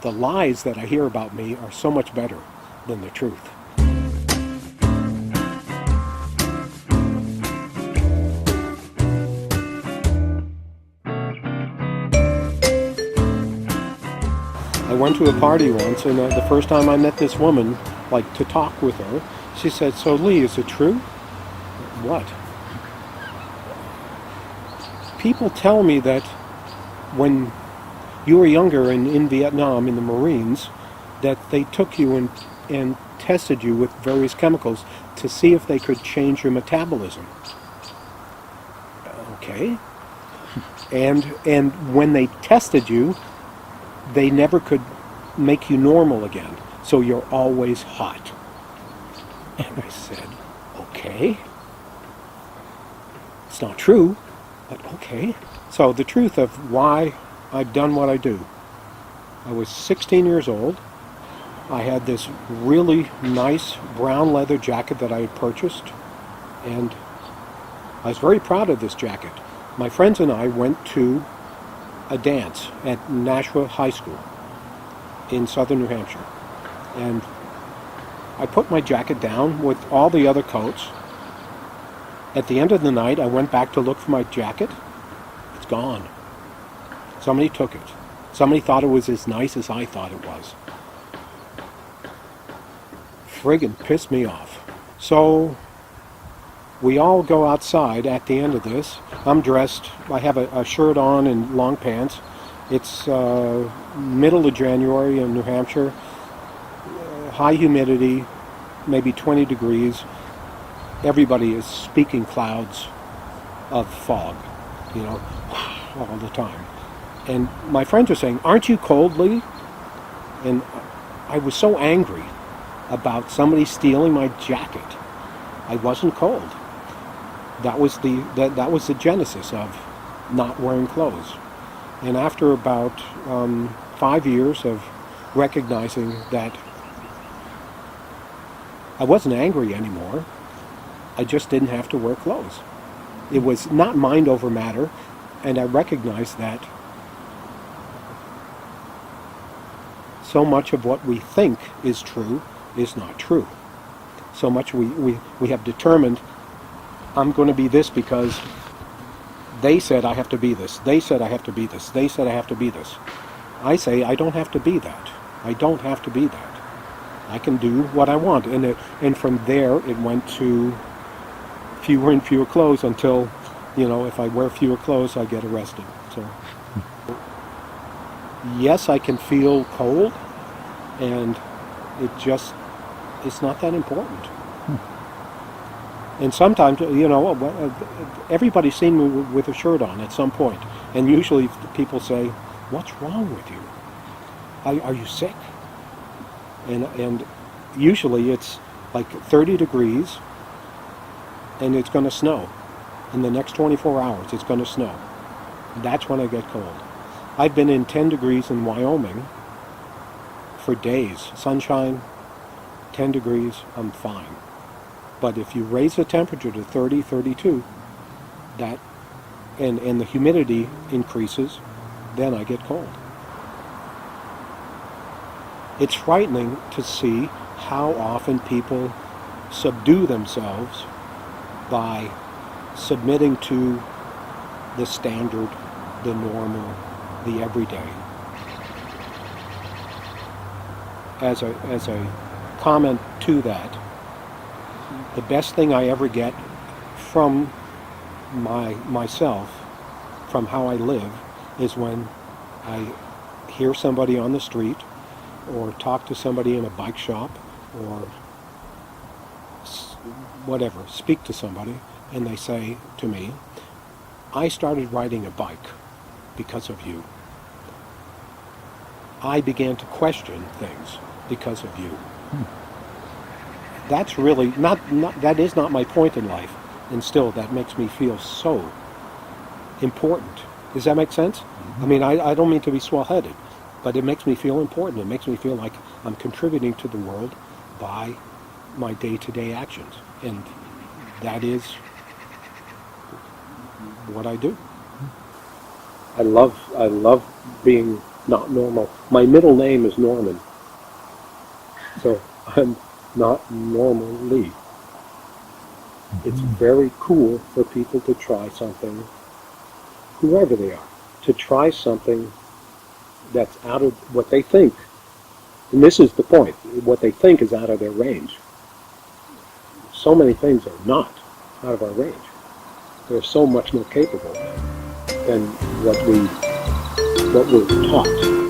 the lies that I hear about me are so much better than the truth. I went to a party once, and the first time I met this woman, like to talk with her, she said, "So Lee, is it true?" What? People tell me that when you were younger and in Vietnam, in the Marines, that they took you and tested you with various chemicals to see if they could change your metabolism. Okay. And when they tested you, they never could make you normal again. So you're always hot. And I said, okay. It's not true, but okay. So the truth of why I've done what I do. I was 16 years old. I had this really nice brown leather jacket that I had purchased, and I was very proud of this jacket. My friends and I went to a dance at Nashua High School in southern New Hampshire, and I put my jacket down with all the other coats. At the end of the night, I went back to look for my jacket. It's gone. Somebody took it. Somebody thought it was as nice as I thought it was. Friggin' pissed me off. So we all go outside at the end of this. I'm dressed. I have a shirt on and long pants. It's middle of January in New Hampshire. High humidity, maybe 20 degrees. Everybody is speaking clouds of fog, you know, all the time. And my friends are saying, "Aren't you cold, Lee?" And I was so angry about somebody stealing my jacket. I wasn't cold. That was the genesis of not wearing clothes. And after about 5 years of recognizing that I wasn't angry anymore, I just didn't have to wear clothes. It was not mind over matter, and I recognized that so much of what we think is true is not true. So much we have determined, I'm going to be this because they said I have to be this. They said I have to be this. They said I have to be this. I say I don't have to be that. I don't have to be that. I can do what I want. And from there it went to fewer and fewer clothes until, you know, if I wear fewer clothes, I get arrested. So yes, I can feel cold, and it's not that important. And sometimes, you know, everybody's seen me with a shirt on at some point, and usually people say, "What's wrong with you? Are you sick?" And usually it's like 30 degrees, and it's going to snow. In the next 24 hours, it's going to snow. That's when I get cold. I've been in 10 degrees in Wyoming for days. Sunshine, 10 degrees, I'm fine. But if you raise the temperature to 30, 32, and the humidity increases, then I get cold. It's frightening to see how often people subdue themselves by submitting to the standard, the normal, the everyday. As a comment to that, the best thing I ever get from myself, from how I live, is when I hear somebody on the street or talk to somebody in a bike shop or whatever, speak to somebody, and they say to me, "I started riding a bike because of you. I began to question things because of you." That's really that is not my point in life, and still that makes me feel so important. Does that make sense? I mean, I don't mean to be swell-headed, but it makes me feel important. It makes me feel like I'm contributing to the world by my day-to-day actions, and that is what I do. I love being not normal. My middle name is Norman, so I'm not normally. It's very cool for people to try something, whoever they are, to try something that's out of what they think. And this is the point. What they think is out of their range. So many things are not out of our range. They're so much more capable than what we're taught.